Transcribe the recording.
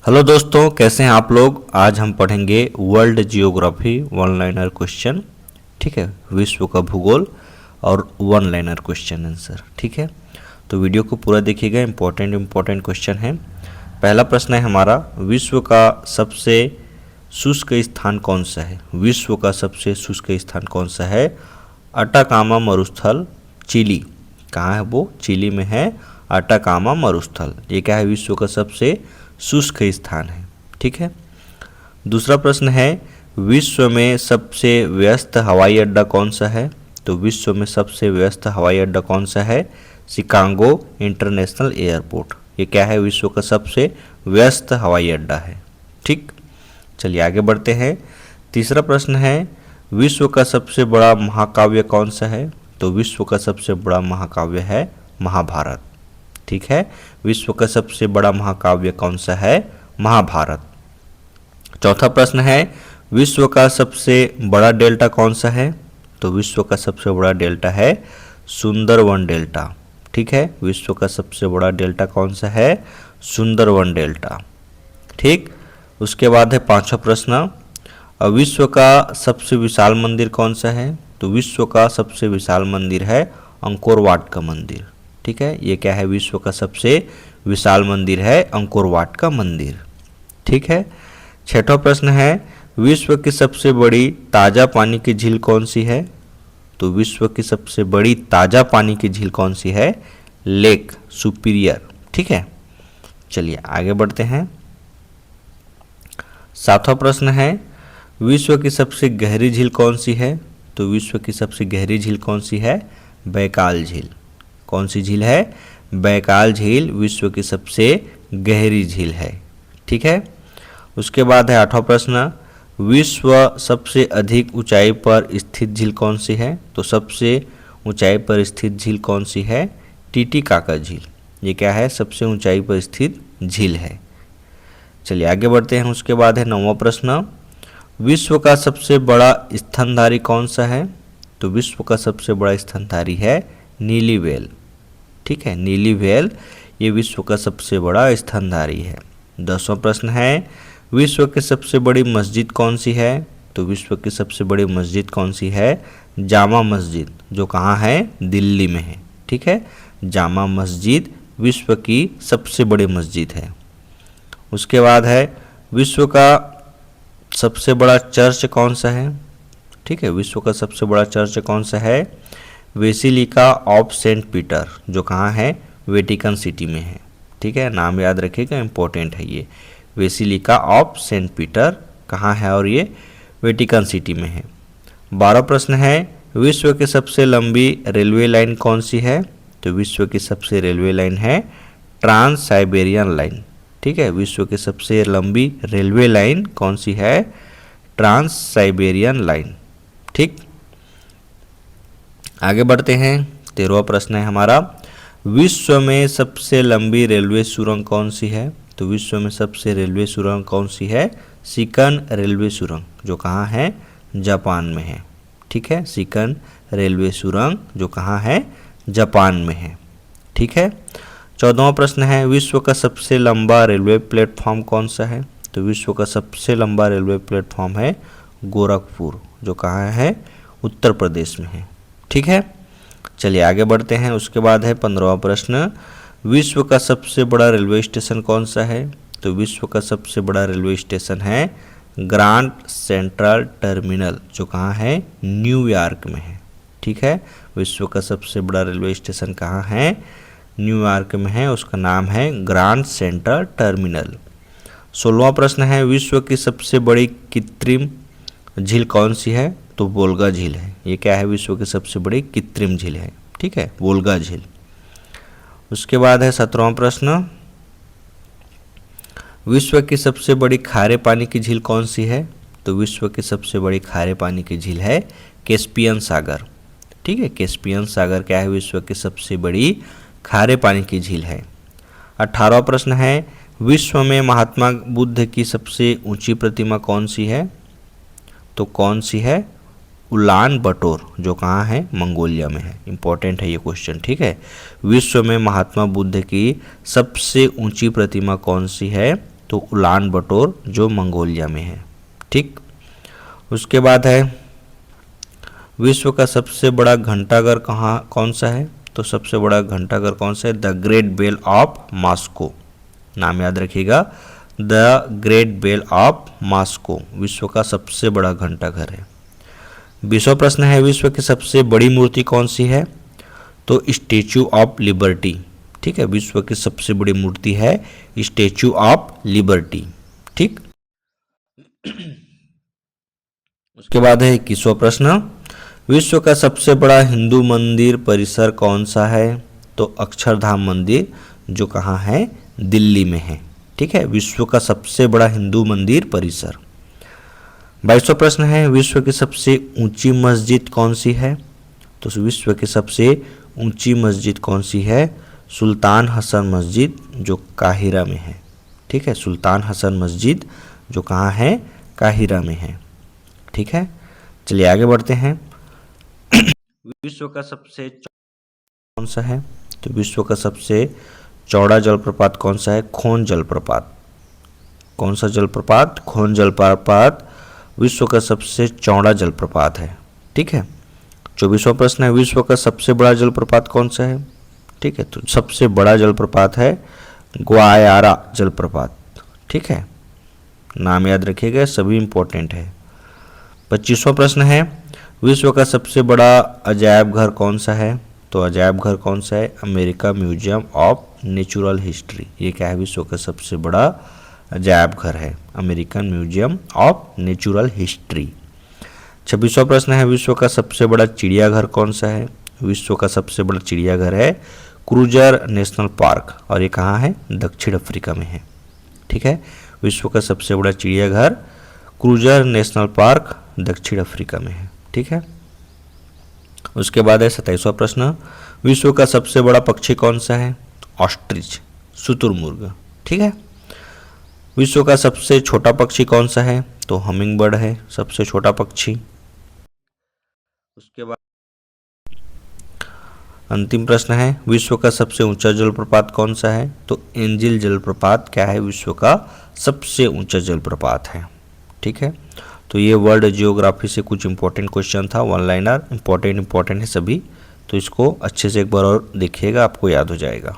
Hello दोस्तों, कैसे हैं आप लोग। आज हम पढ़ेंगे world geography one liner question. ठीक है, विश्व का भूगोल और वन लाइनर क्वेश्चन आंसर। ठीक है, तो वीडियो को पूरा देखिएगा, इम्पोर्टेंट क्वेश्चन है। पहला प्रश्न है हमारा, विश्व का सबसे शुष्क स्थान कौन सा है। विश्व का सबसे शुष्क स्थान कौन सा है। अटाकामा मरुस्थल, चिली। कहाँ है वो, चिली में है अटाकामा मरुस्थल। ये क्या है, विश्व का सबसे शुष्क स्थान है। ठीक है, दूसरा प्रश्न है, विश्व में सबसे व्यस्त हवाई अड्डा कौन सा है। तो विश्व में सबसे व्यस्त हवाई अड्डा कौन सा है। Chicago international airport. ये क्या है, विश्व का सबसे व्यस्त हवाई अड्डा है। ठीक, चलिए आगे बढ़ते हैं। तीसरा प्रश्न है, विश्व का सबसे बड़ा महाकाव्य कौन सा है। तो विश्व का सबसे बड़ा महाकाव्य है महाभारत। ठीक है, विश्व का सबसे बड़ा महाकाव्य कौन सा है, महाभारत। चौथा प्रश्न है, विश्व का सबसे बड़ा डेल्टा कौन सा है। तो विश्व का सबसे बड़ा डेल्टा है सुंदरवन डेल्टा। ठीक है, विश्व का सबसे बड़ा डेल्टा कौन सा है, सुंदरवन डेल्टा। ठीक, उसके बाद है पांचवा प्रश्न, विश्व का सबसे विशाल मंदिर कौन सा है। तो विश्व का सबसे विशाल मंदिर है अंकोर वाट का मंदिर। ठीक है, ये क्या है, विश्व का सबसे विशाल मंदिर है अंकोर वाट का मंदिर। ठीक है, छठवां प्रश्न है, विश्व की सबसे बड़ी ताज़ा पानी की झील कौन सी है। तो विश्व की सबसे बड़ी ताज़ा पानी की झील कौन सी है, लेक सुपीरियर। ठीक है, चलिए आगे बढ़ते हैं। सातवां प्रश्न है, विश्व की सबसे गहरी झील कौन सी है। तो विश्व की सबसे गहरी झील कौन सी है, बैकाल झील। कौन सी झील है, बैकाल झील विश्व की सबसे गहरी झील है। ठीक है, उसके बाद है आठवां प्रश्न, विश्व सबसे अधिक ऊंचाई पर स्थित झील कौन सी है। तो सबसे ऊंचाई पर स्थित झील कौन सी है, टीटीकाका झील। ये क्या है, सबसे ऊंचाई पर स्थित झील है। चलिए आगे बढ़ते हैं। उसके बाद है नौवां प्रश्न, विश्व का सबसे बड़ा स्तनधारी कौन सा है। तो विश्व का सबसे बड़ा स्तनधारी है नीली व्हेल। ठीक है, नीली व्हेल ये विश्व का सबसे बड़ा स्तनधारी है। 10वां प्रश्न है, विश्व की सबसे बड़ी मस्जिद कौन सी है। तो विश्व की सबसे बड़ी मस्जिद कौन सी है, जामा मस्जिद, जो कहाँ है, दिल्ली में है। ठीक है, जामा मस्जिद विश्व की सबसे बड़ी मस्जिद है। उसके बाद है, विश्व का सबसे बड़ा चर्च कौन सा है। ठीक है, विश्व का सबसे बड़ा चर्च कौन सा है, बेसिलिका ऑफ सेंट पीटर, जो कहाँ है, वेटिकन सिटी में है। ठीक है, नाम याद रखिएगा, इम्पोर्टेंट है ये। बेसिलिका ऑफ सेंट पीटर कहाँ है, और ये वेटिकन सिटी में है। 12वां प्रश्न है, विश्व की सबसे लंबी रेलवे लाइन कौन सी है। तो विश्व की सबसे रेलवे लाइन है ट्रांस साइबेरियन लाइन। ठीक है, विश्व की सबसे लंबी रेलवे लाइन कौन सी है, ट्रांस साइबेरियन लाइन। ठीक, आगे बढ़ते हैं। 13वां प्रश्न है हमारा, विश्व में सबसे लंबी रेलवे सुरंग कौन सी है। तो विश्व में सबसे रेलवे सुरंग कौन सी है, सिकन रेलवे सुरंग, जो कहाँ है, जापान में है। ठीक है, सिकन रेलवे सुरंग जो कहाँ है, जापान में है। ठीक है, 14वां प्रश्न है, विश्व का सबसे लंबा रेलवे प्लेटफॉर्म कौन सा है। तो विश्व का सबसे लंबा रेलवे प्लेटफॉर्म है गोरखपुर, जो कहाँ है, उत्तर प्रदेश में है। ठीक है, चलिए आगे बढ़ते हैं। उसके बाद है 15वां प्रश्न, विश्व का सबसे बड़ा रेलवे स्टेशन कौन सा है। तो विश्व का सबसे बड़ा रेलवे स्टेशन है ग्रांड सेंट्रल टर्मिनल, जो कहाँ है, न्यूयॉर्क में है। ठीक है, विश्व का सबसे बड़ा रेलवे स्टेशन कहाँ है, न्यूयॉर्क में है, उसका नाम है ग्रांड सेंट्रल टर्मिनल। 16वां प्रश्न है, विश्व की सबसे बड़ी कृत्रिम झील कौन सी है। तो वोल्गा झील है। ये क्या है, विश्व की सबसे बड़ी कृत्रिम झील है। ठीक है, वोल्गा झील। उसके बाद है 17वां प्रश्न, विश्व की सबसे बड़ी खारे पानी की झील कौन सी है। तो विश्व की सबसे बड़ी खारे पानी की झील है कैस्पियन सागर। ठीक है, कैस्पियन सागर क्या है, विश्व की सबसे बड़ी खारे पानी की झील है। 18वां प्रश्न है, विश्व में महात्मा बुद्ध की सबसे ऊंची प्रतिमा कौन सी है। तो कौन सी है, उलान बटोर, जो कहाँ है, मंगोलिया में है। इंपॉर्टेंट है ये क्वेश्चन। ठीक है, विश्व में महात्मा बुद्ध की सबसे ऊंची प्रतिमा कौन सी है, तो उलान बटोर जो मंगोलिया में है। ठीक, उसके बाद है विश्व का सबसे बड़ा घंटाघर कौन सा है? तो सबसे बड़ा घंटाघर कौन सा है? The great bell of Moscow. नाम याद रखिएगा, the great bell of Moscow विश्व का सबसे बड़ा घंटाघर है। 20वां प्रश्न है विश्व की सबसे बड़ी मूर्ति कौन सी है? तो स्टैचू ऑफ लिबर्टी। ठीक है, विश्व की सबसे बड़ी मूर्ति है स्टैचू ऑफ लिबर्टी। ठीक, उसके बाद है 21वां प्रश्न, विश्व का सबसे बड़ा हिंदू मंदिर परिसर कौन सा है? तो अक्षरधाम मंदिर, जो कहाँ है? दिल्ली में है। ठीक है, विश्व का सबसे बड़ा हिंदू मंदिर परिसर। 22वां प्रश्न है विश्व की सबसे ऊंची मस्जिद कौन सी है? तो विश्व की सबसे ऊंची मस्जिद कौन सी है? सुल्तान हसन मस्जिद, जो काहिरा में है। ठीक है, सुल्तान हसन मस्जिद जो कहाँ है? काहिरा में है। ठीक है, चलिए आगे बढ़ते हैं। विश्व का सबसे कौन सा है? तो विश्व का सबसे चौड़ा जलप्रपात कौन सा है? खोन जलप्रपात। कौन सा जलप्रपात? खोन जलप्रपात विश्व का सबसे चौड़ा जलप्रपात है। ठीक है, 24वां प्रश्न है विश्व का सबसे बड़ा जलप्रपात कौन सा है? ठीक है, तो सबसे बड़ा जलप्रपात है ग्वायारा जलप्रपात। ठीक है, नाम याद रखिएगा, सभी इंपॉर्टेंट है। 25वां प्रश्न है विश्व का सबसे बड़ा अजायब घर कौन सा है? तो अजायब घर कौन सा है? America museum of Natural history. ये क्या है? विश्व का सबसे बड़ा अजायब घर है, American Museum of Natural History. 26वां प्रश्न है विश्व का सबसे बड़ा चिड़ियाघर कौन सा है? विश्व का सबसे बड़ा चिड़ियाघर है क्रूजर नेशनल पार्क, और ये कहाँ है? दक्षिण अफ्रीका में है। ठीक है, विश्व का सबसे बड़ा चिड़ियाघर क्रूजर नेशनल पार्क दक्षिण अफ्रीका में है। ठीक है, उसके बाद है 27वां प्रश्न विश्व का सबसे बड़ा पक्षी कौन सा है? ऑस्ट्रिच, शुतुरमुर्ग। ठीक है, विश्व का सबसे छोटा पक्षी कौन सा है? तो हमिंग बर्ड है सबसे छोटा पक्षी। उसके बाद अंतिम प्रश्न है विश्व का सबसे ऊंचा जलप्रपात कौन सा है? तो एंजिल जलप्रपात क्या है? विश्व का सबसे ऊंचा जलप्रपात है। ठीक है, तो ये वर्ल्ड जियोग्राफी से कुछ इंपॉर्टेंट क्वेश्चन था, वन लाइनर, इंपॉर्टेंट है सभी, तो इसको अच्छे से एक बार और देखिएगा, आपको याद हो जाएगा।